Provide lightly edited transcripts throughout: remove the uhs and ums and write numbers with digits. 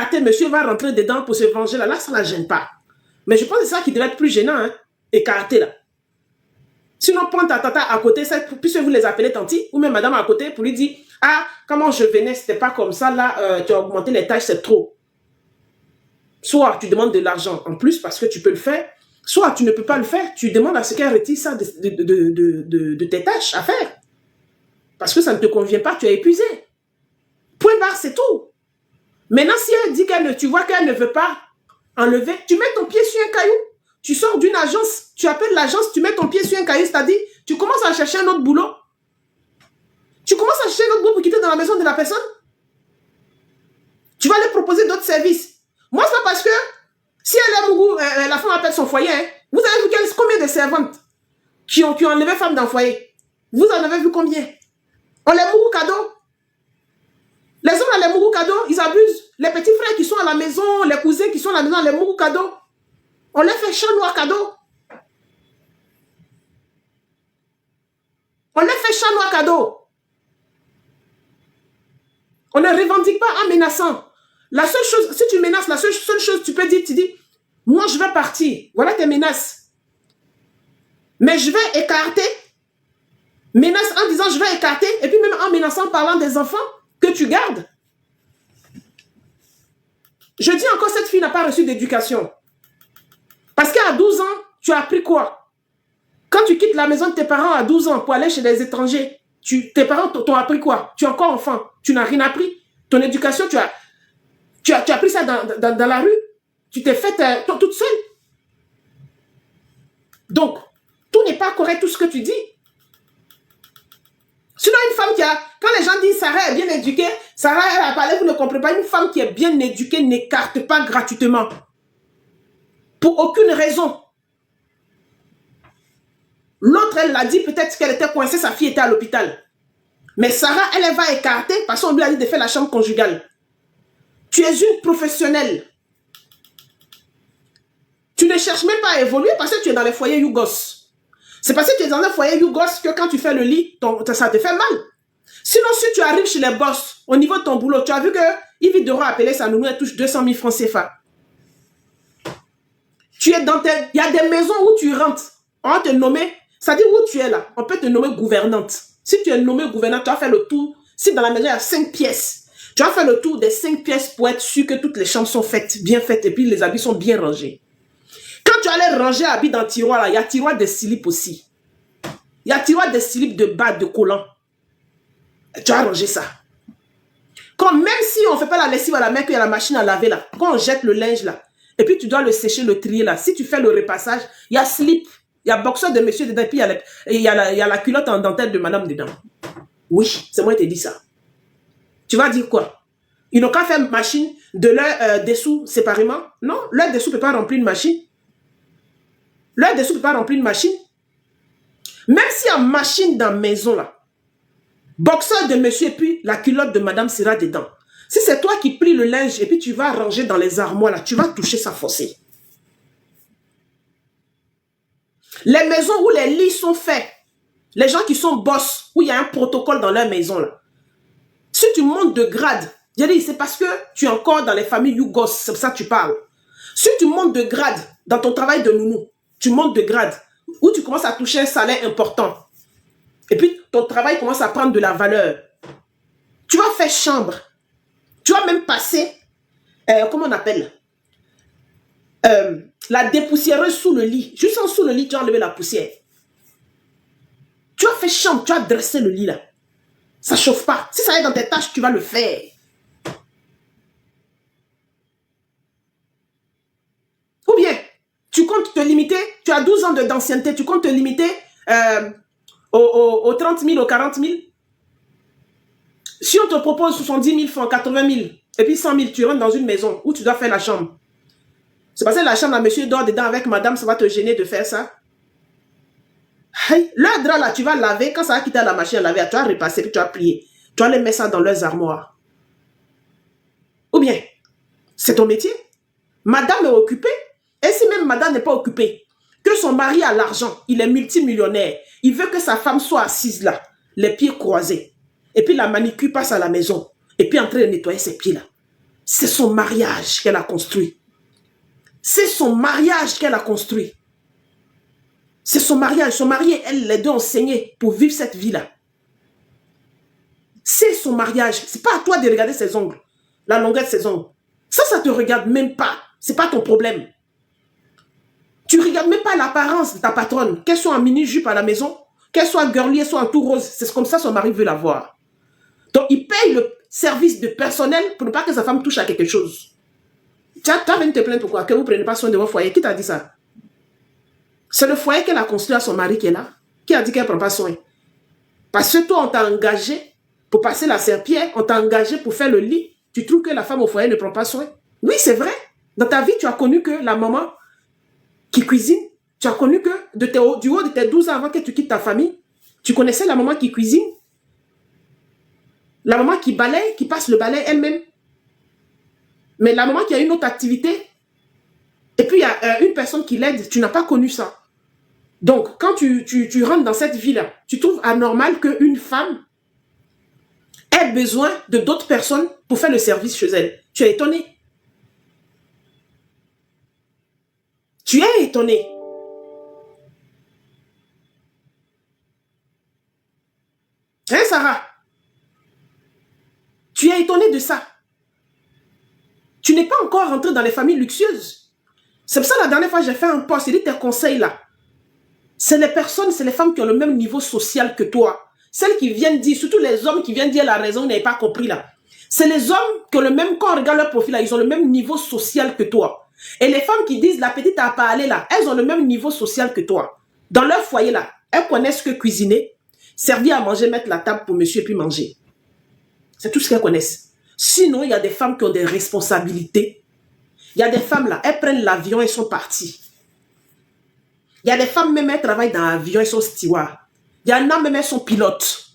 écarter, monsieur va rentrer dedans pour se venger là. Là, ça ne la gêne pas. Mais je pense que c'est ça qui devrait être plus gênant, hein, écarter là. Sinon, prends ta tata à côté, puisque vous les appelez tanti, ou même madame à côté, pour lui dire, ah, comment je venais, c'était pas comme ça, là, tu as augmenté les tâches, c'est trop. Soit tu demandes de l'argent en plus parce que tu peux le faire, soit tu ne peux pas le faire, tu demandes à ce qu'elle retire ça de tes tâches à faire. Parce que ça ne te convient pas, tu es épuisé. Point barre, c'est tout. Maintenant, si elle dit tu vois qu'elle ne veut pas enlever, tu mets ton pied sur un caillou. Tu sors d'une agence, tu appelles l'agence, tu mets ton pied sur un caillou, c'est-à-dire, tu commences à chercher un autre boulot. Tu commences à chercher un autre boulot pour quitter dans la maison de la personne. Tu vas lui proposer d'autres services. Moi, c'est parce que, si elle est mougou, la femme appelle son foyer, hein, vous avez vu combien de servantes qui ont enlevé femme dans le foyer? Vous en avez vu combien? On les mougou cadeaux. Les hommes, les mougou cadeaux, ils abusent. Les petits frères qui sont à la maison, les cousins qui sont à la maison, les mougou cadeaux. On les fait chat noir cadeau. On les fait chat noir cadeau. On ne revendique pas en menaçant. La seule chose, si tu menaces, la seule chose tu peux dire, tu dis, moi je vais partir. Voilà tes menaces. Mais je vais écarter. Menace en disant je vais écarter. Et puis même en menaçant, parlant des enfants que tu gardes. Je dis encore, cette fille n'a pas reçu d'éducation. Parce qu'à 12 ans, tu as appris quoi? Quand tu quittes la maison de tes parents à 12 ans pour aller chez les étrangers, tes parents t'ont appris quoi? Tu es encore enfant, tu n'as rien appris. Ton éducation, tu as appris ça dans la rue. Tu t'es faite toute seule. Donc, tout n'est pas correct, tout ce que tu dis. Sinon, une femme quand les gens disent Sarah est bien éduquée, Sarah elle a parlé, vous ne comprenez pas, une femme qui est bien éduquée n'écarte pas gratuitement. Pour aucune raison. L'autre, elle l'a dit, peut-être qu'elle était coincée, sa fille était à l'hôpital. Mais Sarah, elle va écarter parce qu'on lui a dit de faire la chambre conjugale. Tu es une professionnelle. Tu ne cherches même pas à évoluer parce que tu es dans les foyers Yougos. C'est parce que tu es dans un foyer Yougos que quand tu fais le lit, ça te fait mal. Sinon, si tu arrives chez les boss, au niveau de ton boulot, tu as vu que Yves Doro a appelé sa nounou, elle touche 200 000 francs CFA. Tu es dans il y a des maisons où tu rentres. On va te nommer, ça dit où tu es là. On peut te nommer gouvernante. Si tu es nommé gouvernante, tu vas faire le tour. Si dans la maison, il y a 5 pièces, tu vas faire le tour des 5 pièces pour être sûr que toutes les chambres sont faites, bien faites, et puis les habits sont bien rangés. Quand tu allais ranger habits dans le tiroir, là, il y a tiroir de slip aussi. Il y a tiroir de slip de bas, de collants. Tu as rangé ça. Comme même si on ne fait pas la lessive à la main, qu'il y a la machine à laver là, quand on jette le linge là, et puis tu dois le sécher, le trier là, si tu fais le repassage, il y a slip, il y a boxeur de monsieur dedans, et puis il y a la culotte en dentelle de madame dedans. Oui, c'est moi qui te dis ça. Tu vas dire quoi? Ils n'ont qu'à faire une machine de leur dessous séparément. Non, leur dessous ne peut pas remplir une machine. Leur dessous ne peut pas remplir une machine. Même s'il y a une machine dans la maison là, boxeur de monsieur et puis la culotte de madame sera dedans. Si c'est toi qui plies le linge et puis tu vas ranger dans les armoires là, tu vas toucher ça forcé. Les maisons où les lits sont faits, les gens qui sont boss, où il y a un protocole dans leur maison là. Si tu montes de grade, c'est parce que tu es encore dans les familles Yougos, c'est pour ça que tu parles. Si tu montes de grade dans ton travail de nounou, tu montes de grade, où tu commences à toucher un salaire important. Et puis, ton travail commence à prendre de la valeur. Tu vas faire chambre. Tu vas même passer, comment on appelle, la dépoussiéreuse sous le lit. Juste en dessous le lit, tu vas enlever la poussière. Tu vas faire chambre, tu vas dresser le lit là. Ça ne chauffe pas. Si ça est dans tes tâches, tu vas le faire. Ou bien, tu comptes te limiter, tu as 12 ans d'ancienneté, tu comptes te limiter aux 30 000, aux 40 000. Si on te propose 70 000 francs, 80 000, et puis 100 000, tu rentres dans une maison où tu dois faire la chambre. C'est parce que la chambre, là, monsieur dort dedans avec madame, ça va te gêner de faire ça. Hey, le drap là, tu vas laver, quand ça va quitter la machine à laver, tu vas repasser, puis tu vas plier. Tu vas les mettre ça dans leurs armoires. Ou bien, c'est ton métier. Madame est occupée. Et si même madame n'est pas occupée, que son mari a l'argent, il est multimillionnaire, il veut que sa femme soit assise là, les pieds croisés. Et puis la manicure passe à la maison. Et puis en train de nettoyer ses pieds là. C'est son mariage qu'elle a construit. C'est son mariage qu'elle a construit. C'est son mariage. Son mari et elle, les deux ont saigné pour vivre cette vie-là. C'est son mariage. C'est pas à toi de regarder ses ongles. La longueur de ses ongles. Ça te regarde même pas. C'est pas ton problème. Tu regardes même pas l'apparence de ta patronne. Qu'elle soit en mini-jupe à la maison, qu'elle soit girly, soit en tout rose. C'est comme ça son mari veut la voir. Donc, il paye le service de personnel pour ne pas que sa femme touche à quelque chose. Tu as venu te plaindre pourquoi? Que vous ne prenez pas soin de votre foyer. Qui t'a dit ça? C'est le foyer qu'elle a construit à son mari qui est là. Qui a dit qu'elle ne prend pas soin? Parce que toi, on t'a engagé pour passer la serpillière, on t'a engagé pour faire le lit. Tu trouves que la femme au foyer ne prend pas soin? Oui, c'est vrai. Dans ta vie, tu as connu que la maman qui cuisine, tu as connu que du haut de tes 12 ans avant que tu quittes ta famille, tu connaissais la maman qui cuisine, la maman qui balaye, qui passe le balai elle-même. Mais la maman qui a une autre activité, et puis il y a une personne qui l'aide, tu n'as pas connu ça. Donc, quand tu rentres dans cette vie-là, tu trouves anormal qu'une femme ait besoin de d'autres personnes pour faire le service chez elle. Tu es étonné. Tu es étonné. Hein, Sarah? Tu es étonné de ça. Tu n'es pas encore rentré dans les familles luxueuses. C'est pour ça la dernière fois j'ai fait un post, j'ai dit tes conseils là. C'est les personnes, c'est les femmes qui ont le même niveau social que toi. Celles qui viennent dire, surtout les hommes qui viennent dire la raison, vous n'avez pas compris là. C'est les hommes qui ont le même, quand on regarde leur profil là, ils ont le même niveau social que toi. Et les femmes qui disent la petite a parlé là, elles ont le même niveau social que toi. Dans leur foyer là, elles connaissent que cuisiner, servir à manger, mettre la table pour monsieur et puis manger. C'est tout ce qu'elles connaissent. Sinon, il y a des femmes qui ont des responsabilités. Il y a des femmes là, elles prennent l'avion et sont parties. Il y a des femmes même, elles travaillent dans l'avion, elles sont stewards. Il y en a même, elles sont pilotes.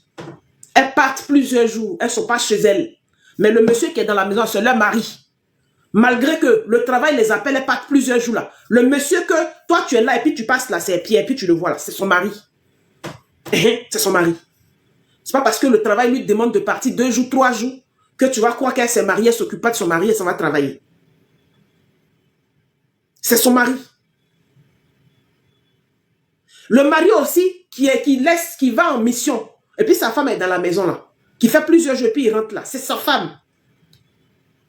Elles partent plusieurs jours, elles ne sont pas chez elles. Mais le monsieur qui est dans la maison, c'est leur mari. Malgré que le travail les appelle, elles partent plusieurs jours là. Le monsieur que toi tu es là et puis tu passes là, c'est Pierre, et puis tu le vois là, c'est son mari. C'est son mari. C'est pas parce que le travail lui demande de partir 2 jours, 3 jours, que tu vas croire qu'elle s'est mariée, elle s'occupe pas de son mari et ça va travailler. C'est son mari. Le mari aussi qui va en mission. Et puis sa femme est dans la maison là. Qui fait plusieurs jours et puis il rentre là. C'est sa femme.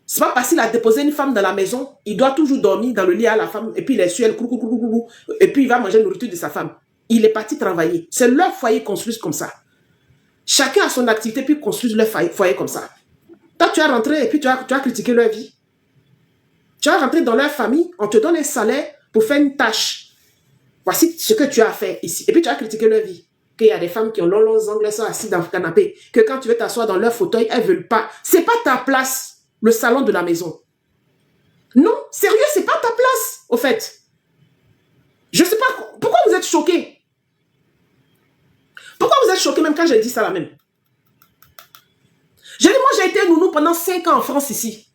C'est pas parce qu'il a déposé une femme dans la maison, il doit toujours dormir dans le lit à la femme et puis il est sur elle, et puis il va manger la nourriture de sa femme. Il est parti travailler. C'est leur foyer construit comme ça. Chacun a son activité puis construit leur foyer comme ça. Toi tu as rentré et puis tu as critiqué leur vie. Tu as rentré dans leur famille, on te donne un salaire pour faire une tâche. Voici ce que tu as fait ici. Et puis tu as critiqué leur vie. Qu'il y a des femmes qui ont longs ongles, elles sont assises dans le canapé. Que quand tu veux t'asseoir dans leur fauteuil, elles ne veulent pas. C'est pas ta place, le salon de la maison. Non, sérieux, c'est pas ta place, au fait. Je sais pas, pourquoi vous êtes choqués? Pourquoi vous êtes choqués même quand j'ai dit ça là même? J'ai dit, moi j'ai été nounou pendant 5 ans en France ici.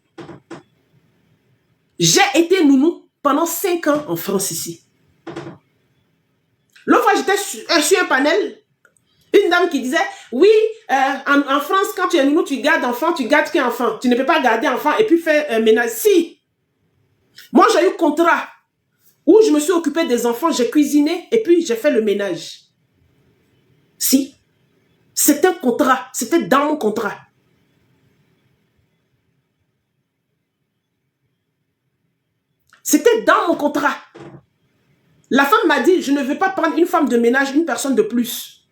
J'ai été nounou pendant 5 ans en France ici. L'autre fois, j'étais sur un panel, une dame qui disait, oui, en France, quand tu es nounou, tu gardes enfant, tu gardes qu'un enfant. Tu ne peux pas garder enfant et puis faire un ménage. Si, moi j'ai eu contrat où je me suis occupée des enfants, j'ai cuisiné et puis j'ai fait le ménage. Si, c'est un contrat, c'était dans mon contrat. C'était dans mon contrat. La femme m'a dit, je ne veux pas prendre une femme de ménage, une personne de plus.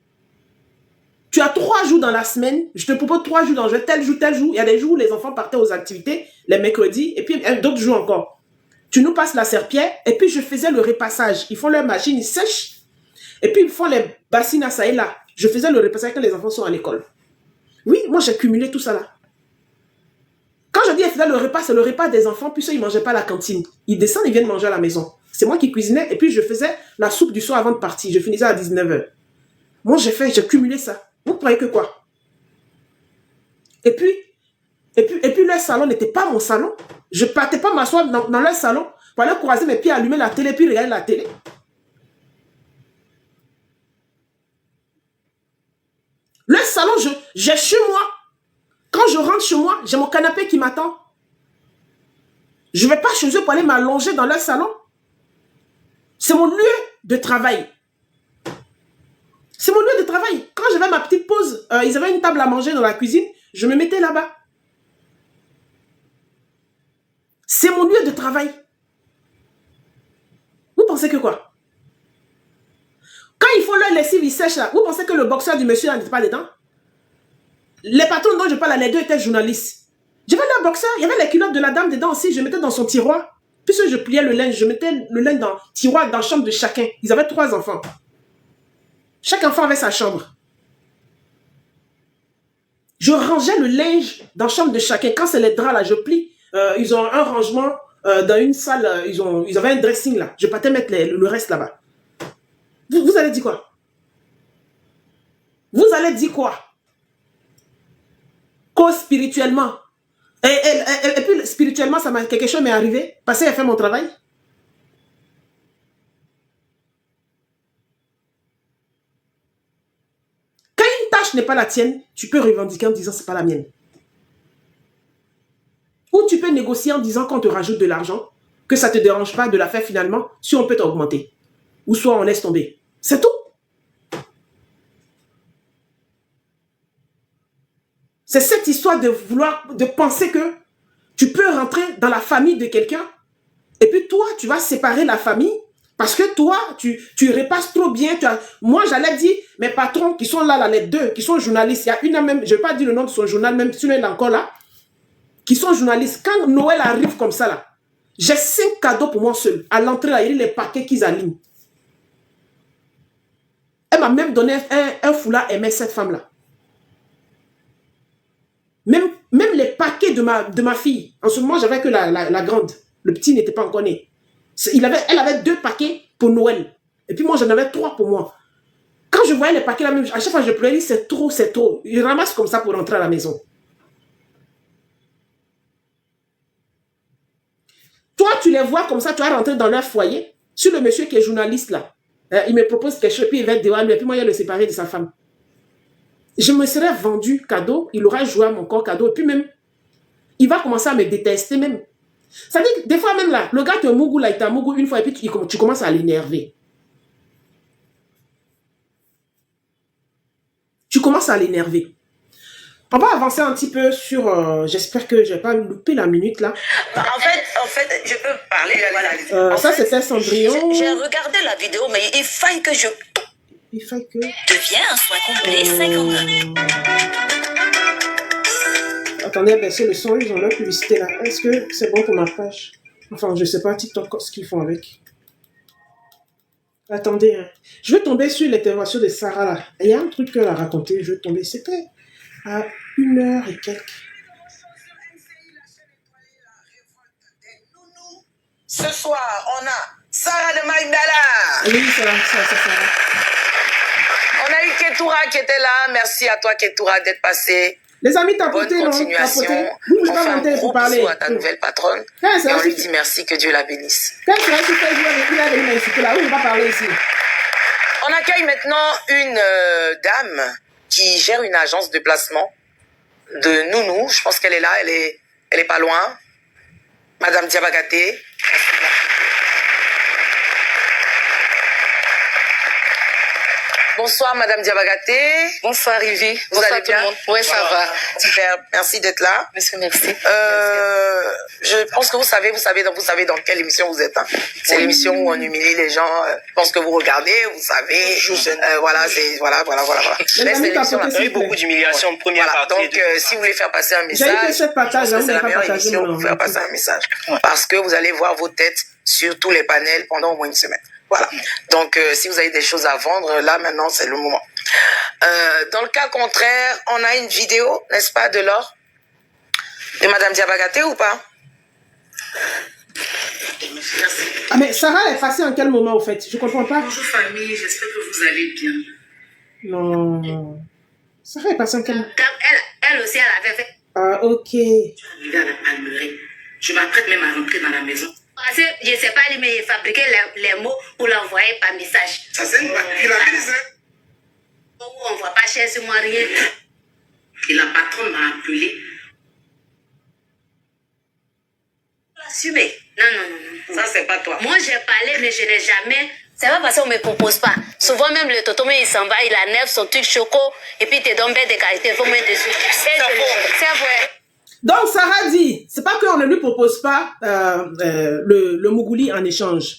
Tu as 3 jours dans la semaine, je te propose 3 jours dans tel jour, tel jour. Il y a des jours où les enfants partaient aux activités, les mercredis, et puis d'autres jours encore. Tu nous passes la serpillière, et puis je faisais le repassage. Ils font leur machine, ils sèchent, et puis ils font les bassines à ça et là. Je faisais le repassage quand les enfants sont à l'école. Oui, moi j'ai cumulé tout ça là. Quand je dis qu'ils faisaient le repas, c'est le repas des enfants, puis ils ne mangeaient pas à la cantine. Ils descendent, ils viennent manger à la maison. C'est moi qui cuisinais, et puis je faisais la soupe du soir avant de partir. Je finissais à 19 h. Moi j'ai cumulé ça. Vous croyez que quoi? Et puis leur salon n'était pas mon salon. Je ne partais pas m'asseoir dans leur salon pour aller croiser mes pieds, allumer la télé, puis regarder la télé. Le salon, j'ai chez moi. Quand je rentre chez moi, j'ai mon canapé qui m'attend. Je ne vais pas chez eux pour aller m'allonger dans leur salon. C'est mon lieu de travail. C'est mon lieu de travail. Quand j'avais ma petite pause, ils avaient une table à manger dans la cuisine, je me mettais là-bas. C'est mon lieu de travail. Vous pensez que quoi? Quand il faut leur lessive, ils sèchent là. Vous pensez que le boxeur du monsieur n'était pas dedans? Les patrons dont je parle, les deux étaient journalistes. J'avais leur boxeur, il y avait les culottes de la dame dedans aussi, je mettais dans son tiroir. Puisque je pliais le linge, je mettais le linge dans le tiroir, dans la chambre de chacun. Ils avaient 3 enfants. Chaque enfant avait sa chambre. Je rangeais le linge dans la chambre de chacun. Quand c'est les draps là, je plie. Ils ont un rangement dans une salle. Ils avaient un dressing là. Je partais mettre le reste là-bas. Vous allez dire quoi? Vous allez dire quoi? Qu'au spirituellement. Et puis spirituellement, quelque chose m'est arrivé. Parce que j'ai fait mon travail. Quand une tâche n'est pas la tienne, tu peux revendiquer en disant c'est pas la mienne. Ou tu peux négocier en disant qu'on te rajoute de l'argent, que ça ne te dérange pas de la faire finalement, si on peut t'augmenter. Ou soit on laisse tomber. C'est tout. C'est cette histoire de penser que tu peux rentrer dans la famille de quelqu'un et puis toi, tu vas séparer la famille parce que toi, tu repasses trop bien. Moi, j'allais dire, mes patrons qui sont là, les deux, qui sont journalistes, il y a une même, je ne vais pas dire le nom de son journal, même si elle est encore là, qui sont journalistes. Quand Noël arrive comme ça, là, j'ai 5 cadeaux pour moi seul. À l'entrée, là, il y a les paquets qu'ils alignent. Elle m'a même donné un foulard aimé, cette femme-là. Même les paquets de ma fille. En ce moment, j'avais que la grande. Le petit n'était pas encore né. Elle avait 2 paquets pour Noël. Et puis moi, j'en avais 3 pour moi. Quand je voyais les paquets là, même, à chaque fois, je pleurais, c'est trop, c'est trop. Il ramasse comme ça pour rentrer à la maison. Toi, tu les vois comme ça, tu vas rentrer dans leur foyer. Sur le monsieur qui est journaliste là, il me propose quelque chose, puis il va être devant lui, et puis moi, il va le séparer de sa femme. Je me serais vendu cadeau, il aura joué à mon corps cadeau, et puis même, il va commencer à me détester même. Ça dit que des fois même là, le gars te mougou là, il t'a mougou une fois, et puis tu commences à l'énerver. Tu commences à l'énerver. On va avancer un petit peu sur... J'espère que je n'ai pas loupé la minute là. En fait, je peux parler. Voilà. Ça, c'était Cendrillon. J'ai regardé la vidéo, mais il faille que je... Il faut que... Deviens un soin complet 50 Attendez, baisser le son, ils ont leur publicité là. Est-ce que c'est bon pour ma page? Enfin, je ne sais pas TikTok ce qu'ils font avec. Attendez, hein. Je vais tomber sur l'intervention de Sarah là. Il y a un truc qu'elle a raconté, je vais tomber. C'était à 1h et quelques. Ce soir, on a Sarah de Magdala. Oui, c'est Sarah. On a eu Ketoura qui était là. Merci à toi, Ketoura, d'être passé. Les amis, tapotez, Bonne non? continuation. Tapotez. Vous, je On fait vais un monter gros pour parler. bisou à ta nouvelle patronne. Et on lui dit merci, que Dieu la bénisse. Quand c'est vrai que il a venu m'insulter là, où on va parler ici? On accueille maintenant une dame qui gère une agence de placement de Nounou. Je pense qu'elle est là, elle est pas loin. Madame Diabagaté. Bonsoir Madame Diabagaté. Bonsoir Yvi. Vous allez bien? Oui, ça va. Super, merci d'être là. Monsieur, merci. Je pense que vous savez dans quelle émission vous êtes. Hein. C'est l'émission où on humilie les gens. Je pense que vous regardez, vous savez. Voilà. Mais c'est l'émission Il y a eu beaucoup d'humiliation de première partie. Donc, si vous voulez faire passer un message, j'ai eu que cette partage, c'est la meilleure émission pour faire passer un message. Parce que vous allez voir vos têtes sur tous les panels pendant au moins une semaine. Voilà. Donc, si vous avez des choses à vendre, là, maintenant, c'est le moment. Dans le cas contraire, on a une vidéo, n'est-ce pas, de l'or de Madame Diabagaté ou pas? Merci. Ah, mais Sarah est passée en quel moment, au fait? Je comprends pas. Bonjour famille, j'espère que vous allez bien. Non. Sarah est passée en quel moment? Elle aussi, elle avait fait... Ah, ok. Je suis arrivée à la palmerie. Je m'apprête même à rentrer dans la maison. Parce que je ne sais pas, mais fabriquer les mots pour l'envoyer par message. Ça, c'est une pile. On ne voit pas chez moi rien. Et la patronne m'a appelé. assumer. Non. Ça, c'est pas toi. Moi, j'ai parlé, mais je n'ai jamais... C'est pas parce qu'on me propose pas. Souvent, même le toto, mais il s'en va, il enlève son truc choco, et puis il te donne des qualités, il faut mettre dessus. C'est vrai. Donc, Sarah dit, c'est pas qu'on ne lui propose pas le Mougouli en échange.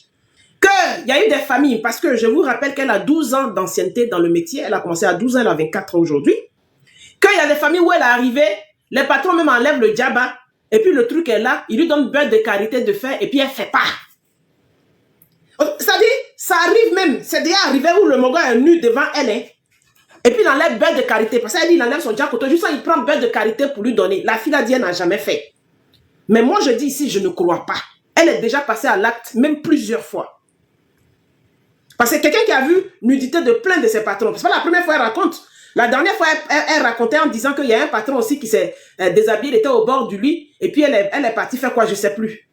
Qu'il y a eu des familles, parce que je vous rappelle qu'elle a 12 ans d'ancienneté dans le métier, elle a commencé à 12 ans, elle a 24 ans aujourd'hui. Qu'il y a des familles où elle est arrivée, les patrons même enlèvent le djaba, et puis le truc est là, il lui donne beurre de karité de faire, et puis elle fait pas. C'est-à-dire, ça arrive même, c'est déjà arrivé où le Mongo est nu devant elle, hein, et puis il enlève beurre de karité, parce qu'elle dit, il enlève son djakoto, juste ça, il prend beurre de karité pour lui donner. La fille a dit, elle n'a jamais fait. Mais moi, je dis ici, je ne crois pas. Elle est déjà passée à l'acte, même plusieurs fois. Parce que quelqu'un qui a vu nudité de plein de ses patrons, c'est pas la première fois qu'elle raconte. La dernière fois, elle racontait en disant qu'il y a un patron aussi qui s'est déshabillé, il était au bord du lit, et puis elle est partie faire quoi, je ne sais plus.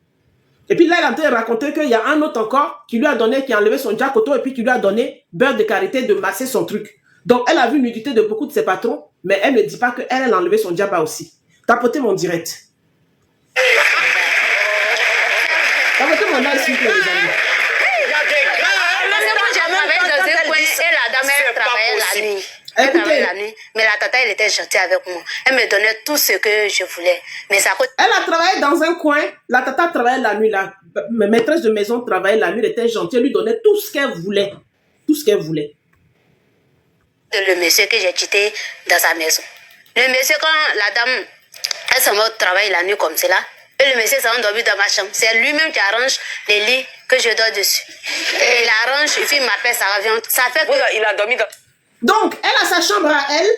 Et puis là, elle est en train de raconter qu'il y a un autre encore qui lui a donné, qui a enlevé son djakoto, et puis qui lui a donné beurre de karité de masser son truc. Donc, elle a vu nudité de beaucoup de ses patrons, mais elle ne dit pas qu'elle a enlevé son djaba aussi. Tapotez mon direct. Tapotez mon live, s'il vous plaît, les amis. Elle travaillait la nuit, mais la tata, elle était gentille avec moi. Elle me donnait tout ce que je voulais. Mais ça coûte... Elle a travaillé dans un coin. La tata travaillait la nuit. La maîtresse de maison travaillait la nuit. Elle était gentille. Elle lui donnait tout ce qu'elle voulait. Tout ce qu'elle voulait. Le monsieur que j'ai quitté dans sa maison. Le monsieur, quand la dame, elle s'en va au travail la nuit comme cela, et le monsieur s'en va dormir dans ma chambre. C'est lui-même qui arrange les lits que je dors dessus. Et il arrange, et puis il m'appelle, ça revient. Ça fait que... Il a dormi dans... Donc, elle a sa chambre à elle.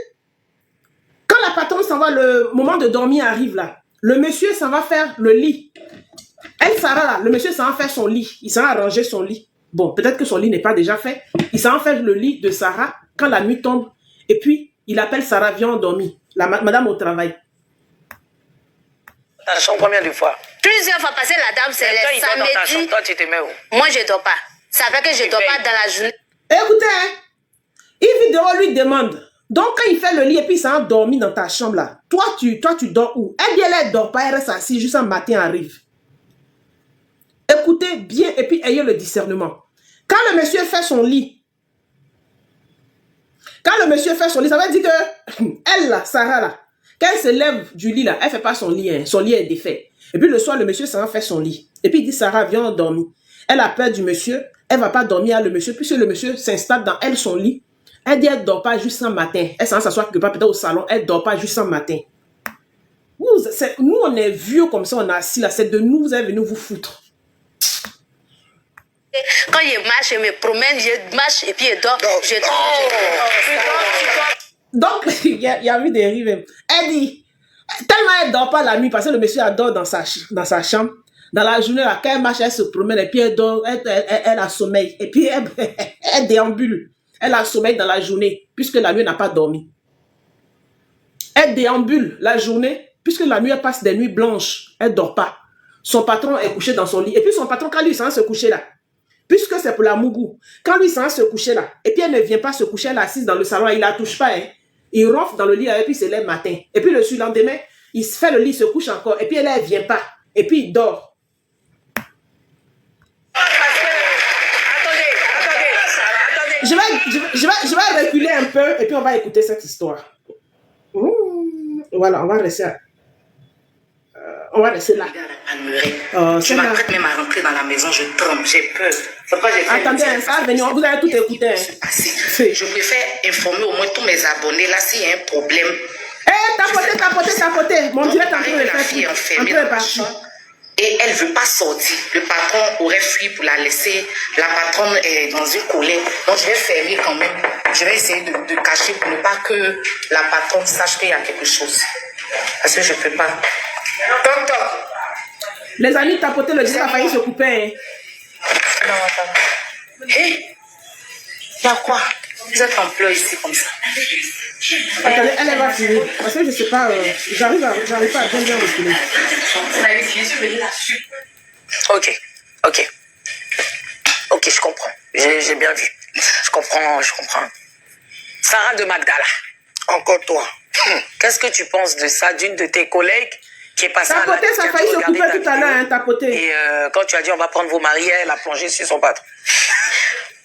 Quand la patronne s'en va, le moment de dormir arrive là. Le monsieur s'en va faire le lit. Elle, Sarah, là, le monsieur s'en va faire son lit. Il s'en va arranger son lit. Bon, peut-être que son lit n'est pas déjà fait. Il s'en va faire le lit de Sarah quand la nuit tombe. Et puis, il appelle Sarah, viens endormir. La madame au travail. Dans la chambre combien de fois? Plusieurs fois passé, la dame, c'est les samedis. Toi, tu te mets où? Moi, je ne dors pas. Ça fait que je ne dors pas dans la journée. Écoutez, hein, Yves Vidéo lui demande, donc quand il fait le lit et puis il s'en va dormir dans ta chambre là, toi tu dors où? Elle dit elle ne dort pas, elle reste assise, juste un matin arrive. Écoutez bien et puis ayez le discernement. Quand le monsieur fait son lit, ça veut dire que elle là, Sarah là, quand elle se lève du lit là, elle ne fait pas son lit, hein, son lit est défait. Et puis le soir, le monsieur s'en va faire son lit. Et puis il dit, Sarah, viens dormir. Elle a peur du monsieur, elle ne va pas dormir à le monsieur, puisque le monsieur s'installe dans elle son lit. Elle dit, elle ne dort pas juste un matin. Elle s'en s'assoit quelque part, peut-être au salon, elle ne dort pas juste un matin. Nous, on est vieux comme ça, on est assis là, c'est de nous, vous allez venir vous foutre. Quand je marche, je me promène, je marche et puis je dors. Donc, il y a eu des rives. Elle dit, tellement elle ne dort pas la nuit, parce que le monsieur adore dans sa chambre. Dans la journée, là, quand elle marche, elle se promène et puis elle dort, elle a sommeil. Et puis elle déambule. Elle a sommeil dans la journée, puisque la nuit n'a pas dormi. Elle déambule la journée, puisque la nuit, elle passe des nuits blanches. Elle ne dort pas. Son patron est couché dans son lit. Et puis son patron, quand lui, il s'en va se coucher là, puisque c'est pour la mougou, quand lui, il s'en va se coucher là, et puis elle ne vient pas se coucher, elle est assise dans le salon, il ne la touche pas. Hein. Il ronfle dans le lit, et puis il se lève matin. Et puis le surlendemain, il se fait le lit, il se couche encore. Et puis elle ne vient pas. Et puis il dort. Je vais reculer un peu et puis on va écouter cette histoire. Voilà, on va rester là. Tu m'apprêtes même à rentrer dans la maison, je tremble, j'ai peur. Attendez, ça va venir, vous allez tout écouter. Je préfère informer au moins tous mes abonnés là s'il y a un problème. Tapoter. Mon direct en train de La fille est enfermée dans la chambre. Et elle ne veut pas sortir. Le patron aurait fui pour la laisser. La patronne est dans une colère. Donc je vais fermer quand même. Je vais essayer de cacher pour ne pas que la patronne sache qu'il y a quelque chose. Parce que je ne peux pas. Toc. Les amis, tapoter, le direct a failli se couper. Hein. Non, attends. Hé, il y a quoi? Vous êtes en pleurs ici comme ça. Attendez, elle va finir. Parce que je ne sais pas, j'arrive pas à bien reculer. Ok, je comprends. J'ai bien vu. Je comprends. Sarah de Magdala. Encore toi. Qu'est-ce que tu penses de ça, d'une de tes collègues qui est passée Tapoter, ça a failli se couper tout à l'heure, hein, tapoter. Et quand tu as dit on va prendre vos maris, elle a plongé sur son patron.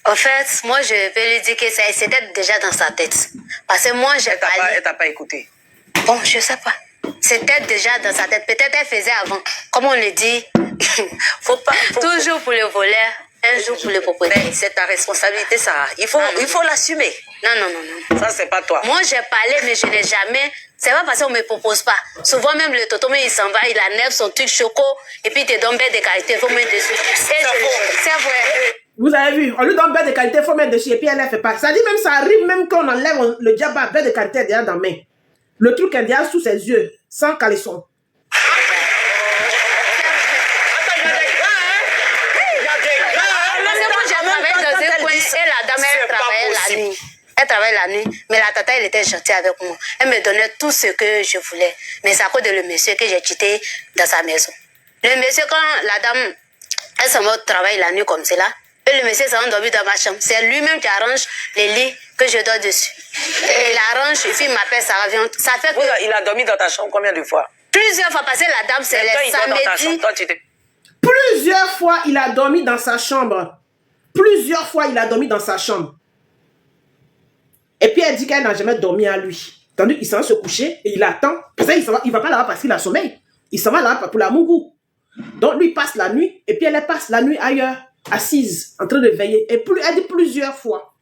En fait, moi, je peux lui dire que c'était déjà dans sa tête. Parce que moi, j'ai parlé... Elle t'a pas écouté. Bon, je sais pas. C'était déjà dans sa tête. Peut-être elle faisait avant. Comme on le dit, toujours pour le voleur, un jour pour le propriétaire. C'est ta responsabilité, Sarah. Il faut l'assumer. Non. Ça, c'est pas toi. Moi, j'ai parlé, mais je n'ai jamais... C'est pas parce qu'on me propose pas. Souvent, même le toto, mais il s'en va, il enlève son truc choco, et puis il te donne des qualités, il faut mettre dessus. C'est vrai. Vous avez vu, on lui donne bête de qualité, il faut mettre dessus, et puis elle ne fait pas. Ça dit même, ça arrive même quand on enlève le diable, bête de qualité est déjà dans la main. Le truc est déjà sous ses yeux, sans caleçon. Elle travaille la nuit, mais la tata, elle était gentille avec moi. Elle me donnait tout ce que je voulais. Mais c'est à cause de le monsieur que j'ai quitté dans sa maison. Le monsieur, quand la dame, elle s'en va au travail la nuit comme cela, et le monsieur s'en va dormir dans ma chambre. C'est lui-même qui arrange les lits que je dors dessus. Et il arrange, et puis il m'appelle, ça revient. Ça fait que... Il a dormi dans ta chambre combien de fois? Plusieurs fois, parce que la dame, c'est les samedis. Plusieurs fois, il a dormi dans sa chambre. Plusieurs fois, il a dormi dans sa chambre. Et puis, elle dit qu'elle n'a jamais dormi à lui. Tandis qu'il s'en va se coucher et il attend. Parce qu'il ne va pas là-bas parce qu'il a sommeil. Il s'en va là-bas pour la mougou. Donc, lui passe la nuit et puis elle passe la nuit ailleurs, assise, en train de veiller. Et elle dit plusieurs fois.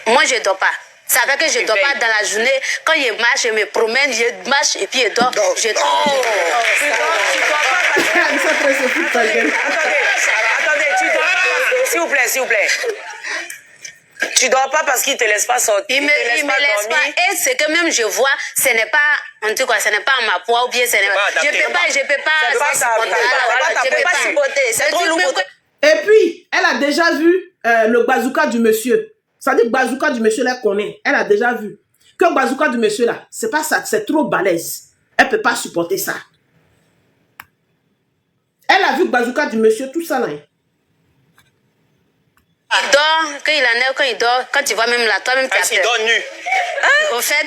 Moi, je ne dors pas. Ça fait que je ne dors pas dans la journée. Quand je marche, je me promène, je marche et puis je dors. Je dors. Tu dors pas. Attendez, tu dors pas. S'il vous plaît. Tu dors pas parce qu'il ne te laisse pas sortir. Il me laisse pas. Et ce que même je vois, ce n'est pas, en tout cas, ce n'est pas ma poids ou bien ce n'est pas. Je peux pas supporter. C'est trop lourd. Et puis, elle a déjà vu le bazooka du monsieur. Ça dit que bazooka du monsieur, elle connaît. Elle a déjà vu. Que bazooka du monsieur là, c'est pas ça, c'est trop balèze. Elle peut pas supporter ça. Elle a vu bazooka du monsieur, tout ça là. Il dort, quand il dort, quand tu vois même là, toi-même tu as peur. Il dort nu. Au fait,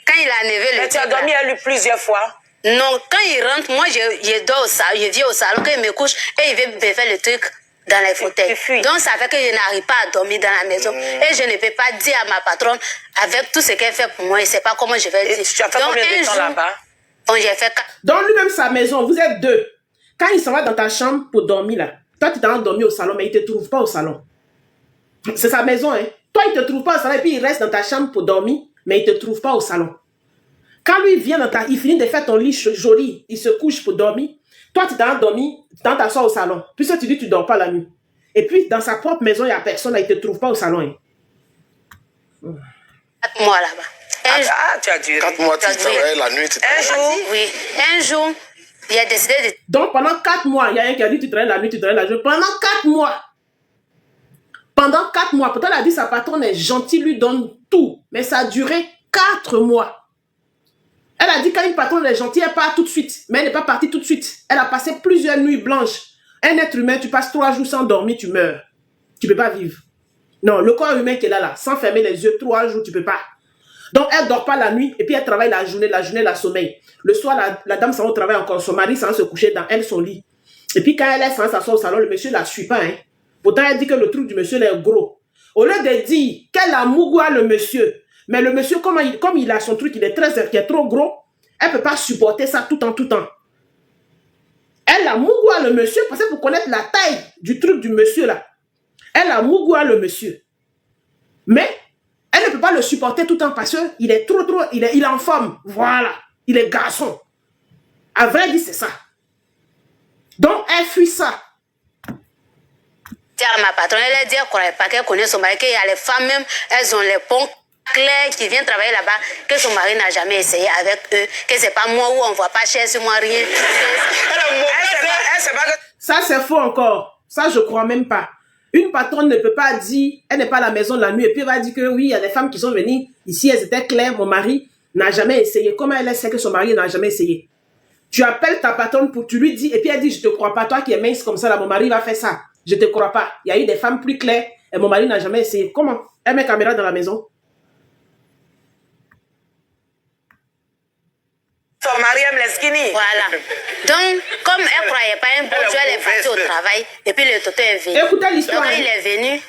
quand il a enlevé le... Tu as dormi à lui plusieurs fois? Non, quand il rentre, moi je dors au salon, je viens au salon, quand il me couche, et il veut me faire le truc dans les fauteuils. Donc ça fait que je n'arrive pas à dormir dans la maison. Et je ne peux pas dire à ma patronne, avec tout ce qu'elle fait pour moi, je ne sais pas comment je vais dire. Tu as fait combien de temps là-bas? Bon, j'ai fait 4. Dans lui-même sa maison, vous êtes deux. Quand il s'en va dans ta chambre pour dormir là, toi tu t'en dormi au salon, mais il ne te trouve pas au salon. C'est sa maison, hein. Toi, il ne te trouve pas au salon et puis il reste dans ta chambre pour dormir, mais il ne te trouve pas au salon. Quand lui vient il finit de faire ton lit joli, il se couche pour dormir. Toi, tu t'en dormi, tu t'assois au salon. Puis ça, tu dis que tu ne dors pas la nuit. Et puis, dans sa propre maison, il n'y a personne, là, il ne te trouve pas au salon. Hein. 4 mois là-bas. Tu as duré. 4 mois, tu travailles la nuit. Un jour? Oui. Un jour, il a décidé de... Donc, pendant 4 mois, il y a un qui a dit tu travailles la nuit, tu travailles la journée. Pendant 4 mois. Pendant 4 mois. Pourtant, elle a dit sa patronne est gentille, lui donne tout. Mais ça a duré 4 mois. Elle a dit quand une patronne est gentille, elle part tout de suite. Mais elle n'est pas partie tout de suite. Elle a passé plusieurs nuits blanches. Un être humain, tu passes 3 jours sans dormir, tu meurs. Tu ne peux pas vivre. Non, le corps humain qui est là, sans fermer les yeux, 3 jours, tu ne peux pas. Donc, elle ne dort pas la nuit et puis elle travaille la journée, la sommeil. Le soir, la dame s'en va au travail encore. Son mari s'en va se coucher dans elle, son lit. Et puis, quand elle est sans s'asseoir au salon, le monsieur ne la suit pas. Hein. Pourtant, elle dit que le truc du monsieur est gros. Au lieu de dire qu'elle a mougoua le monsieur, mais le monsieur, comme il a son truc, il est trop gros, elle ne peut pas supporter ça tout le temps. Elle a mougoua le monsieur, parce que pour connaître la taille du truc du monsieur là, elle a mougoua le monsieur. Mais, elle ne peut pas le supporter tout le temps parce qu'il est trop, il est en forme. Voilà, il est garçon. À vrai dire, c'est ça. Donc, elle fuit ça. Ma patronne, elle a dit qu'elle connaît son mari, qu'il y a les femmes même, elles ont les ponts clairs qui viennent travailler là-bas, que son mari n'a jamais essayé avec eux, que c'est pas moi où on ne voit pas cher sur moi rien. Ça, c'est faux encore. Ça, je crois même pas. Une patronne ne peut pas dire, elle n'est pas à la maison la nuit, et puis elle va dire que oui, il y a des femmes qui sont venues ici, elles étaient claires, mon mari n'a jamais essayé. Comment elle sait que son mari n'a jamais essayé? Tu appelles ta patronne pour tu lui dis, et puis elle dit, je te crois pas, toi qui es mince comme ça, là, mon mari va faire ça. Je te crois pas. Il y a eu des femmes plus claires, et mon mari n'a jamais essayé. Comment? Elle met caméra dans la maison. Son Mariam Leskini. Voilà. Donc, comme elle ne croyait pas un bon Dieu, elle est partie au travail. Et puis le tonton est venu. Écoutez l'histoire. Donc, il est venu.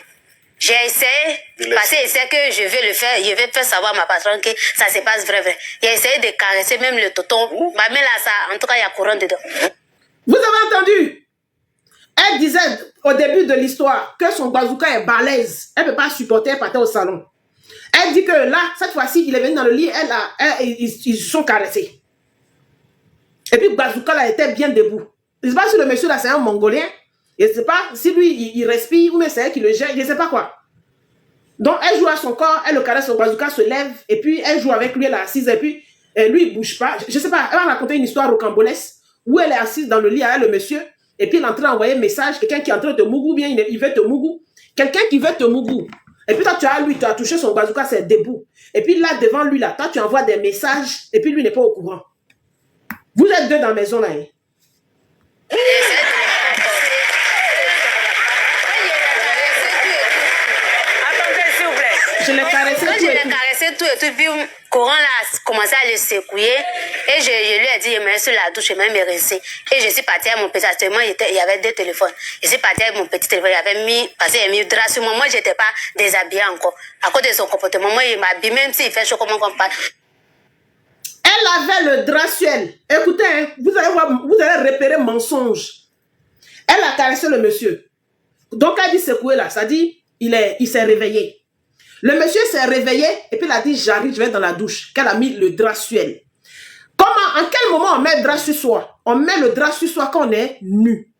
J'ai essayé, parce qu'il sait que je vais le faire, je vais faire savoir à ma patronne que ça se passe vrai. J'ai essayé de caresser même le tonton. Mais là, ça, en tout cas, il y a courant dedans. Vous avez entendu? Elle disait au début de l'histoire que son bazooka est balèze. Elle ne peut pas supporter, elle partait au salon. Elle dit que là, cette fois-ci, il est venu dans le lit, ils se sont caressés. Et puis bazooka là était bien debout. Je ne sais pas si le monsieur là c'est un Mongolien. Je ne sais pas si lui il respire ou mais c'est elle qui le gère. Je ne sais pas quoi. Donc elle joue à son corps, elle le caresse, son bazooka se lève. Et puis elle joue avec lui, elle est assise. Et puis lui il ne bouge pas. Je ne sais pas, elle va raconter une histoire rocambolesque où elle est assise dans le lit avec le monsieur. Et puis il est en train d'envoyer un message. Quelqu'un qui est en train de te mougou, bien il veut te mougou. Quelqu'un qui veut te mougou. Et puis toi tu as touché son bazooka, c'est debout. Et puis là devant lui là, toi tu envoies des messages. Et puis lui n'est pas au courant. Vous êtes deux dans la maison là. Hein? Attendez, s'il vous plaît. Je l'ai caressé Quand tout je et l'ai tout. caressé tout et tout, puis courant là a commencé à le secouer. Et je lui ai dit, je me mets sur la douche, je vais me rincer. Et je suis partie à mon petit, actuellement, il y avait deux téléphones. Je suis partie avec mon petit téléphone, j'avais mis, parce qu'il a mis drap sur moi. Moi, je n'étais pas déshabillée encore. À cause de son comportement, moi, il m'habille, même s'il fait chaud, comment on parle. Elle avait le drap sur elle. Écoutez, hein, vous allez voir, vous allez repérer mensonge. Elle a caressé le monsieur. Donc elle dit secouer là, ça dit il s'est réveillé. Le monsieur s'est réveillé et puis il a dit j'arrive, je vais dans la douche. Qu'elle a mis le drap sur elle. Comment, en quel moment on met le drap sur soi? On met le drap sur soi quand on est nu.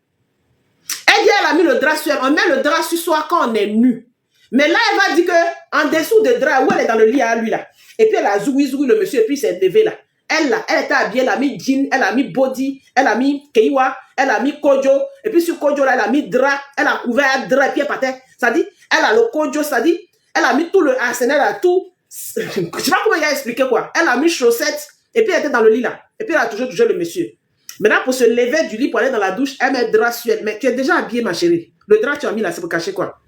Elle dit elle a mis le drap sur elle. On met le drap sur soi quand on est nu. Mais là elle va dire que en dessous des draps où elle est dans le lit à lui là. Et puis elle a zoui le monsieur et puis il s'est levé là. Elle était habillée, elle a mis jean, elle a mis body, elle a mis keiwa, elle a mis kojo. Et puis sur kojo là, elle a mis drap, elle a couvert drap et puis elle partait. Ça dit, elle a le kojo, ça dit, elle a mis tout le arsenal, elle a tout. Je ne sais pas comment il a expliqué quoi. Elle a mis chaussettes et puis elle était dans le lit là. Et puis elle a toujours touché le monsieur. Maintenant pour se lever du lit pour aller dans la douche, elle met le drap sur elle. Mais tu es déjà habillée ma chérie. Le drap tu as mis là, c'est pour cacher quoi?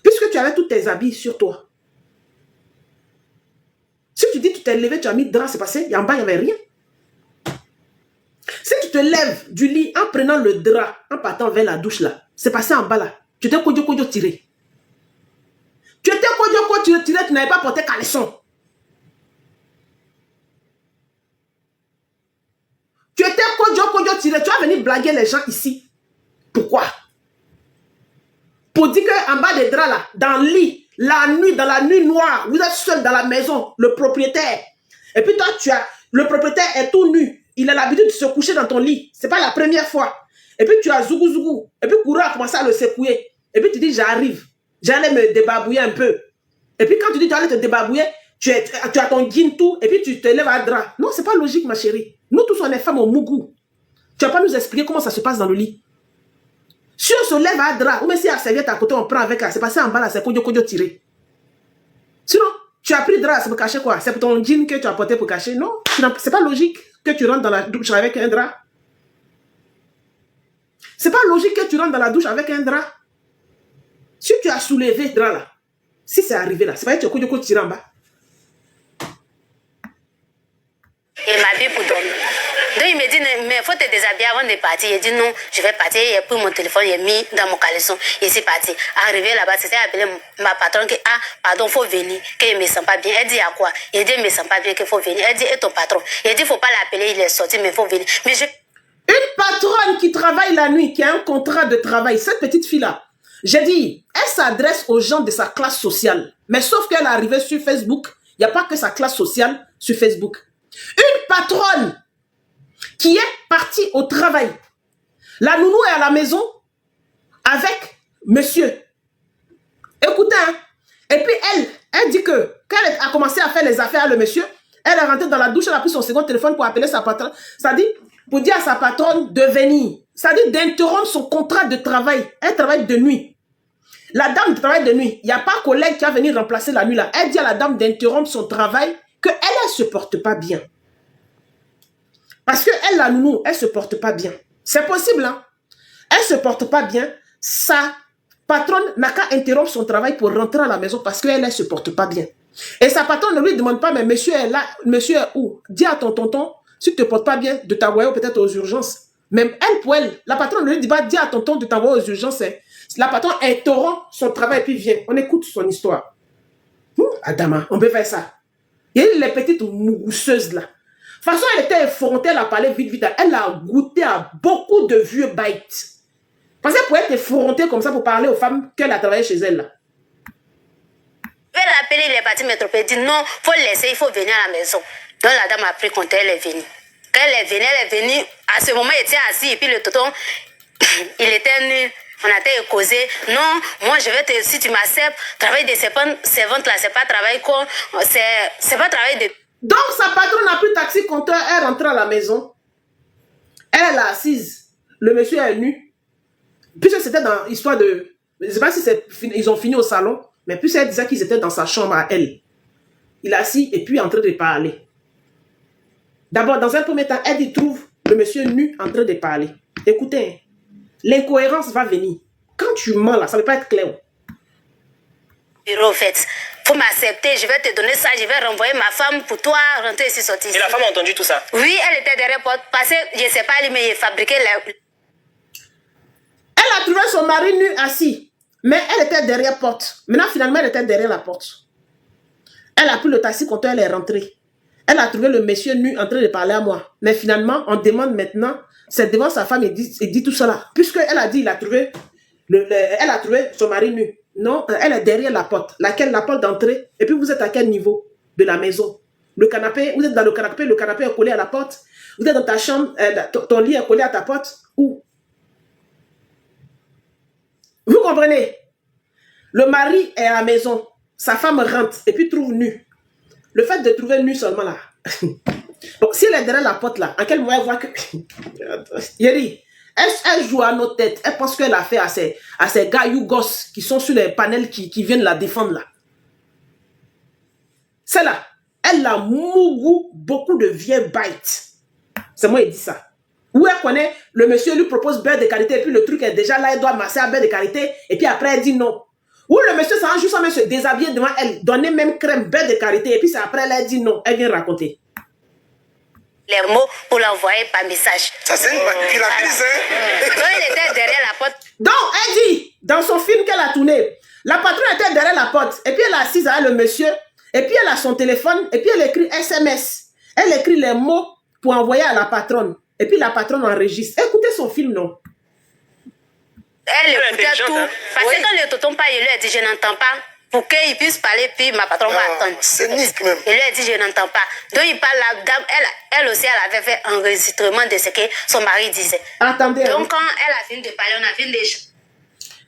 Puisque tu avais tous tes habits sur toi. Si tu dis tu t'es levé, tu as mis le drap, c'est passé, en bas, il n'y avait rien. Si tu te lèves du lit en prenant le drap, en partant vers la douche là, c'est passé en bas là. Tu t'es kojo tiré. Tu étais kojo tiré, tu n'avais pas porté caleçon. Tu étais kojo tiré, tu vas venir blaguer les gens ici. Pourquoi? Pour dire qu'en bas des draps là, dans le lit, la nuit, dans la nuit noire, vous êtes seul dans la maison, le propriétaire. Et puis toi, le propriétaire est tout nu. Il a l'habitude de se coucher dans ton lit. C'est pas la première fois. Et puis tu as zougou. Et puis Koura a commencé à le secouer. Et puis tu dis, j'arrive. J'allais me débarbouiller un peu. Et puis quand tu dis, tu allais te débarbouiller, tu as ton jean tout, et puis tu te lèves à drap. Non, c'est pas logique, ma chérie. Nous tous, on est femmes au mougou. Tu vas pas nous expliquer comment ça se passe dans le lit. Si on se lève à drap, ou même si la serviette à côté, on prend avec elle, c'est passé en bas là, c'est kojo tiré. Sinon, tu as pris drap, c'est pour cacher quoi? C'est pour ton jean que tu as porté pour cacher? Non, c'est pas logique que tu rentres dans la douche avec un drap. C'est pas logique que tu rentres dans la douche avec un drap. Si tu as soulevé le drap là, si c'est arrivé là, c'est pas que tu as kojo tiré en bas. Il m'habille pour dormir. Donc il me dit, mais il faut te déshabiller avant de partir. Il dit non, je vais partir. Il a pris mon téléphone, il a mis dans mon caleçon. Il est parti. Arrivé là-bas, c'était appelé ma patronne qui, ah, pardon, il faut venir, qu'il ne me sent pas bien. Elle dit à quoi? Il dit, il ne me sent pas bien, qu'il faut venir. Elle dit, et ton patron? Il dit, il ne faut pas l'appeler, il est sorti, mais il faut venir. Mais je... Une patronne qui travaille la nuit, qui a un contrat de travail, cette petite fille-là, j'ai dit, elle s'adresse aux gens de sa classe sociale. Mais sauf qu'elle est arrivée sur Facebook, il n'y a pas que sa classe sociale sur Facebook. Une patronne qui est partie au travail. La nounou est à la maison avec monsieur. Écoutez, hein. Et puis elle dit que quand elle a commencé à faire les affaires à le monsieur, elle est rentrée dans la douche, elle a pris son second téléphone pour appeler sa patronne. Ça dit, pour dire à sa patronne de venir. Ça dit d'interrompre son contrat de travail. Elle travaille de nuit. La dame travaille de nuit. Il n'y a pas un collègue qui va venir remplacer la nuit là. Elle dit à la dame d'interrompre son travail qu'elle ne se porte pas bien. Parce qu'elle, la nounou, elle ne se porte pas bien. C'est possible, hein? Elle ne se porte pas bien. Sa patronne n'a qu'à interrompre son travail pour rentrer à la maison parce qu'elle ne se porte pas bien. Et sa patronne ne lui demande pas, mais monsieur est là, monsieur est où? Dis à ton tonton, Si tu ne te portes pas bien, de t'envoyer peut-être aux urgences. Même elle, pour elle, la patronne ne lui dit pas, dis à tonton de t'envoyer aux urgences. Hein. La patronne interrompt son travail et puis vient. On écoute son histoire. Adama, on peut faire ça. Il y a les petites mousseuses là. De toute façon, elle était effrontée, elle a parlé vite, vite. Elle a goûté à beaucoup de vieux bites. Parce qu'elle pouvait être effrontée comme ça pour parler aux femmes qu'elle a travaillé chez elle là. Je vais l'appeler, il est parti métropole. Il dit non, il faut le laisser, il faut venir à la maison. Donc la dame a pris compte, elle est venue. Quand elle est venue, à ce moment, il était assis et puis le tonton, il était nu. On a été causé. Non, moi je vais te, si tu m'acceptes, travail de servante là, c'est pas travail con, c'est pas travail de. Donc sa patronne n'a plus taxi compteur, elle rentre à la maison. Elle est assise. Le monsieur est nu. Puisque c'était dans l'histoire de. Je ne sais pas si ils ont fini au salon, mais puis elle disait qu'ils étaient dans sa chambre à elle. Il est assis et puis en train de parler. D'abord, dans un premier temps, elle trouve le monsieur nu en train de parler. Écoutez, l'incohérence va venir. Quand tu mens là, ça ne va pas être clair. Bureau, en fait, faut m'accepter, je vais te donner ça, je vais renvoyer ma femme pour toi, rentrer ici, sortir ici. Et la femme a entendu tout ça? Oui, elle était derrière la porte, parce que je ne sais pas, mais il fabriquait la. Elle a trouvé son mari nu assis, mais elle était derrière la porte. Maintenant, finalement, elle était derrière la porte. Elle a pris le taxi quand elle est rentrée. Elle a trouvé le monsieur nu en train de parler à moi. Mais finalement, on demande maintenant, c'est devant sa femme, il dit tout cela. Puisqu'elle a dit, elle a trouvé son mari nu. Non, elle est derrière la porte. Laquelle? La porte d'entrée. Et puis vous êtes à quel niveau de la maison? Le canapé, vous êtes dans le canapé est collé à la porte. Vous êtes dans ta chambre, ton lit est collé à ta porte. Où? Vous comprenez? Le mari est à la maison. Sa femme rentre et puis trouve nu. Le fait de trouver nu seulement là. Donc, si elle est derrière la porte là, en quel moment elle voit que. Yeri, elle joue à nos têtes. Elle pense qu'elle a fait à ces gars gosses qui sont sur les panels qui viennent la défendre là. Celle-là, elle a mouru beaucoup de vieilles bites. C'est moi qui dis ça. Où elle connaît, le monsieur lui propose beurre de qualité et puis le truc est déjà là, elle doit masser à beurre de qualité et puis après elle dit non. Ou le monsieur s'en juste même se déshabiller devant elle, donner même crème, beurre de qualité, et puis c'est après elle dit non, elle vient raconter. Les mots pour l'envoyer par message. Ça c'est une manipulatrice, hein? Donc il était derrière la porte. Donc elle dit, dans son film qu'elle a tourné, la patronne était derrière la porte, et puis elle est assise avec le monsieur, et puis elle a son téléphone, et puis elle écrit SMS. Elle écrit les mots pour envoyer à la patronne, et puis la patronne enregistre. Écoutez son film, non? Elle écoutait tout. Hein? Parce que quand le tonton parle, il lui a dit, je n'entends pas. Pour qu'il puisse parler, puis ma patronne va attendre. C'est nique même. Il lui a dit, je n'entends pas. Donc il parle, la dame, elle aussi, elle avait fait un enregistrement de ce que son mari disait. Attendez. Donc quand elle a fini de parler, on a fini de...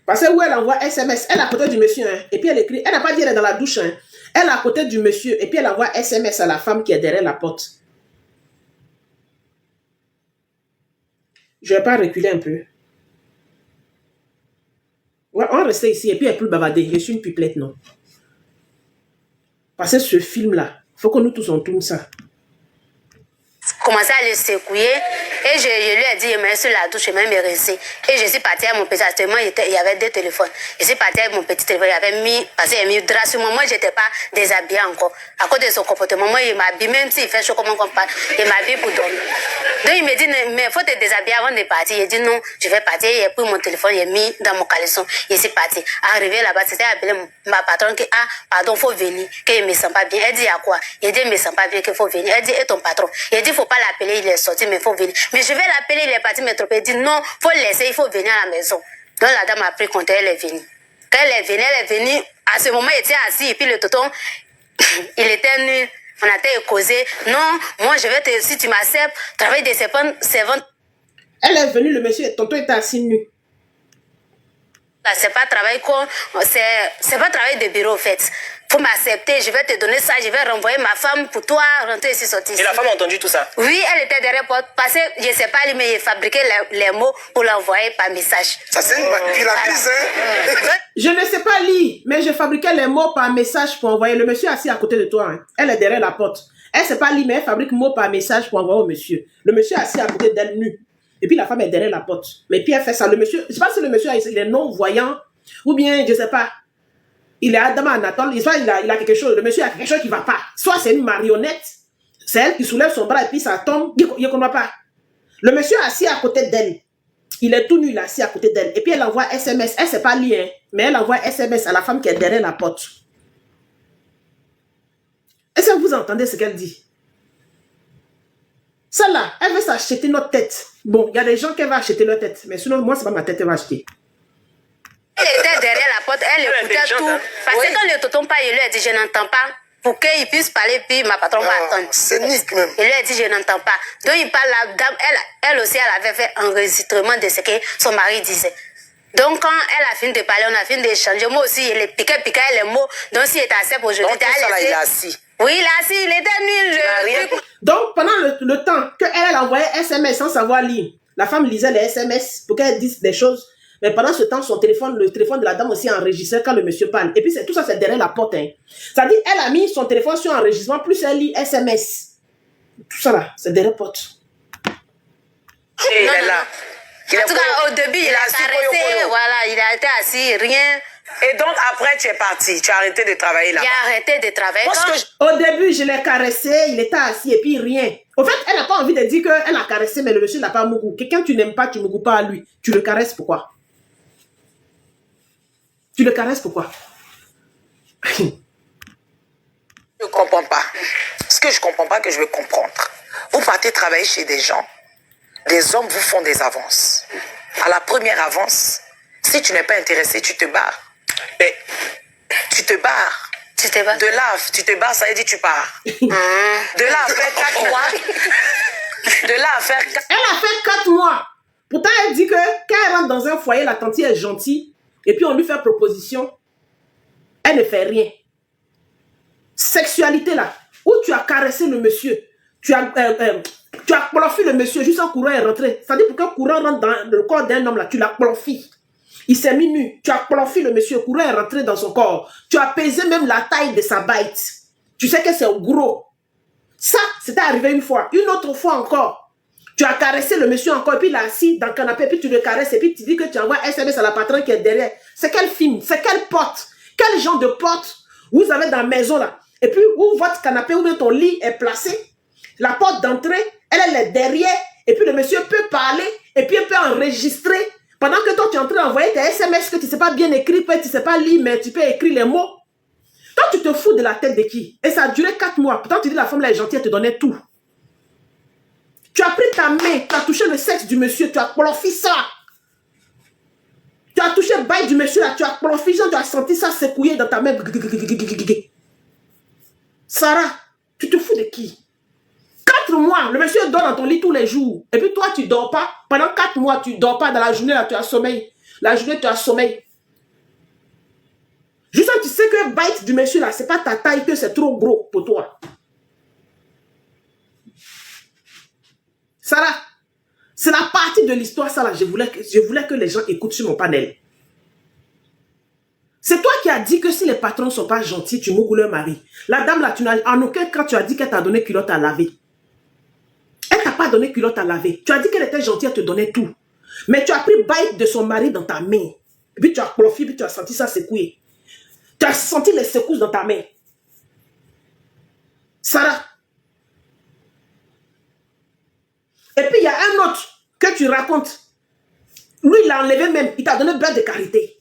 Parce que où elle envoie SMS, elle est à côté du monsieur, hein, et puis elle écrit, elle n'a pas dit elle est dans la douche, hein, elle est à côté du monsieur, et puis elle envoie SMS à la femme qui est derrière la porte. Je ne vais pas reculer un peu. Ouais, on reste ici, et puis elle est plus bavardée. Je suis une pipelette, non. Parce que ce film-là, il faut que nous tous on tourne ça. Commencé à le secouer et je lui ai dit, je me mets sur la douche, je vais me rincer. Et je suis partie avec mon petit, actuellement il y avait 2 téléphones. Je suis partie avec mon petit téléphone, il avait mis, parce qu'il a mis drap sur moi. Moi, je n'étais pas déshabillée encore. À cause de son comportement, moi, il m'habille, même s'il fait chaud comme on parle, il m'habille pour dormir. Donc il me dit, mais il faut te déshabiller avant de partir. Il dit non, je vais partir. Il a pris mon téléphone, il a mis dans mon caleçon. Il s'est parti. Arrivé là-bas, c'était appelé ma patronne qui, ah, pardon, il faut venir, qu'il ne me sent pas bien. Elle dit à quoi? Il dit, il ne me sent pas bien, qu'il faut venir. Elle dit, et ton patron? Il dit, il ne faut pas l'appeler, il est sorti, mais il faut venir. Mais je vais l'appeler, il est parti métropole. Il dit, non, il faut le laisser, il faut venir à la maison. Donc la dame a pris compte, elle est venue. Quand elle est venue, à ce moment, il était assis, et puis le tonton, il était nu. On a été causé. Non, moi je vais te, si tu m'acceptes, travail de servante. Elle est venue, le monsieur, tonton était assis nu. C'est pas travail c'est pas travail de bureau en fait. Faut m'accepter, je vais te donner ça, je vais renvoyer ma femme pour toi, rentrer ici, sortir ici. Et la femme a entendu tout ça? Oui, elle était derrière la porte, parce que je sais pas, mais il fabriquait les mots pour l'envoyer par message. Ça c'est une manipulatrice, hein? Je ne sais pas lire, mais je fabriquais les mots par message pour envoyer. Le monsieur assis à côté de toi, hein. Elle est derrière la porte. Elle ne sait pas lire, mais elle fabrique mots par message pour envoyer au monsieur. Le monsieur assis à côté d'elle nu. Et puis la femme est derrière la porte. Mais puis elle fait ça. Le monsieur, je ne sais pas si le monsieur il est non-voyant, ou bien, je ne sais pas, il est Adam Anatole, il a quelque chose, le monsieur a quelque chose qui ne va pas. Soit c'est une marionnette, C'est elle qui soulève son bras et puis ça tombe. Il ne comprend pas. Le monsieur est assis à côté d'elle. Il est tout nu, il est assis à côté d'elle. Et puis elle envoie SMS. Elle ne sait pas lire, hein, mais elle envoie SMS à la femme qui est derrière la porte. Est-ce que vous entendez ce qu'elle dit? Celle-là, elle veut s'acheter notre tête. Bon, il y a des gens qui vont acheter leur tête. Mais sinon, moi, ce n'est pas ma tête qu'elle va acheter. Elle était derrière la porte, elle écoutait tout. Parce que quand le tonton parle, il lui a dit, je n'entends pas. Pour qu'il puisse parler, puis ma patronne va attendre. C'est nique même. Il lui a dit, je n'entends pas. Donc il parle, la dame, elle aussi, elle avait fait un enregistrement de ce que son mari disait. Donc quand elle a fini de parler, on a fini d'échanger. Moi aussi, il piquait les mots. Donc s'il était assez pour aujourd'hui, Donc tout ça là, il est assis. Oui, il est assis, il était nul. Donc, pendant le temps qu'elle envoyait SMS sans savoir lire, la femme lisait les SMS pour qu'elle dise des choses. Mais pendant ce temps, le téléphone de la dame aussi enregistrait quand le monsieur parle. Et puis, tout ça, c'est derrière la porte. Hein. Ça dit, elle a mis son téléphone sur enregistrement, plus elle lit SMS. Tout ça là, c'est derrière la porte. Et il est là. En tout cas, au début, il a caressé, voilà, il a été assis, rien. Et donc, après, tu es parti. Tu as arrêté de travailler là. Il a arrêté de travailler. Au début, je l'ai caressé, il était assis et puis rien. Au fait, elle n'a pas envie de dire qu'elle a caressé, mais le monsieur n'a pas mougou. Quelqu'un tu n'aimes pas, tu ne mougou pas à lui. Tu le caresses pourquoi? Tu le caresses pourquoi? Je ne comprends pas. Ce que je ne comprends pas, que je veux comprendre. Vous partez travailler chez des gens. Des hommes vous font des avances. À la première avance, si tu n'es pas intéressé, tu te barres. Mais tu te barres. Tu te barres. De là, tu te barres, ça veut dire tu pars. De là à faire 4 mois. De là à faire 4... Elle a fait 4 mois. Pourtant, elle dit que quand elle rentre dans un foyer, la tante est gentille. Et puis on lui fait proposition. Elle ne fait rien. Sexualité là. Où tu as caressé le monsieur. Tu as ploffi le monsieur juste en courant et rentré. Ça dit pour qu'un courant rentre dans le corps d'un homme là, tu l'as ploffi. Il s'est mis nu. Tu as ploffi le monsieur, courant et rentré dans son corps. Tu as pesé même la taille de sa bite. Tu sais que c'est gros. Ça, c'était arrivé une fois. Une autre fois encore. Tu as caressé le monsieur encore, et puis il est assis dans le canapé, puis tu le caresses, et puis tu dis que tu envoies SMS à la patronne qui est derrière. C'est quel film? C'est quelle porte? Quel genre de porte vous avez dans la maison là? Et puis où votre canapé ou bien ton lit est placé, la porte d'entrée, elle est derrière, et puis le monsieur peut parler, et puis il peut enregistrer. Pendant que toi tu es en train d'envoyer tes SMS que tu ne sais pas bien écrire, tu ne sais pas lire, mais tu peux écrire les mots. Toi tu te fous de la tête de qui? Et ça a duré 4 mois. Pourtant tu dis la femme là est gentille, elle te donnait tout. Tu as pris ta main, tu as touché le sexe du monsieur, tu as ploffi ça. Tu as touché le bail du monsieur là, tu as ploffi ça, tu as senti ça secouiller dans ta main. Sarah, tu te fous de qui? 4 mois, le monsieur dort dans ton lit tous les jours. Et puis toi, tu ne dors pas. Pendant 4 mois, tu ne dors pas. Dans la journée, là, tu as sommeil. La journée, tu as sommeil. Juste quand tu sais que le bite du monsieur là, ce n'est pas ta taille, que c'est trop gros pour toi. Sarah, c'est la partie de l'histoire, ça là, je voulais que les gens écoutent sur mon panel. C'est toi qui as dit que si les patrons ne sont pas gentils, tu mourras leur mari. La dame là, en aucun cas, tu as dit qu'elle t'a donné culotte à laver. Elle t'a pas donné culotte à laver. Tu as dit qu'elle était gentille, elle te donnait tout. Mais tu as pris bite de son mari dans ta main. Et puis tu as profité, puis tu as senti ça secouer. Tu as senti les secousses dans ta main. Sarah. Et puis il y a un autre que tu racontes. Lui, il l'a enlevé même. Il t'a donné beurre de karité.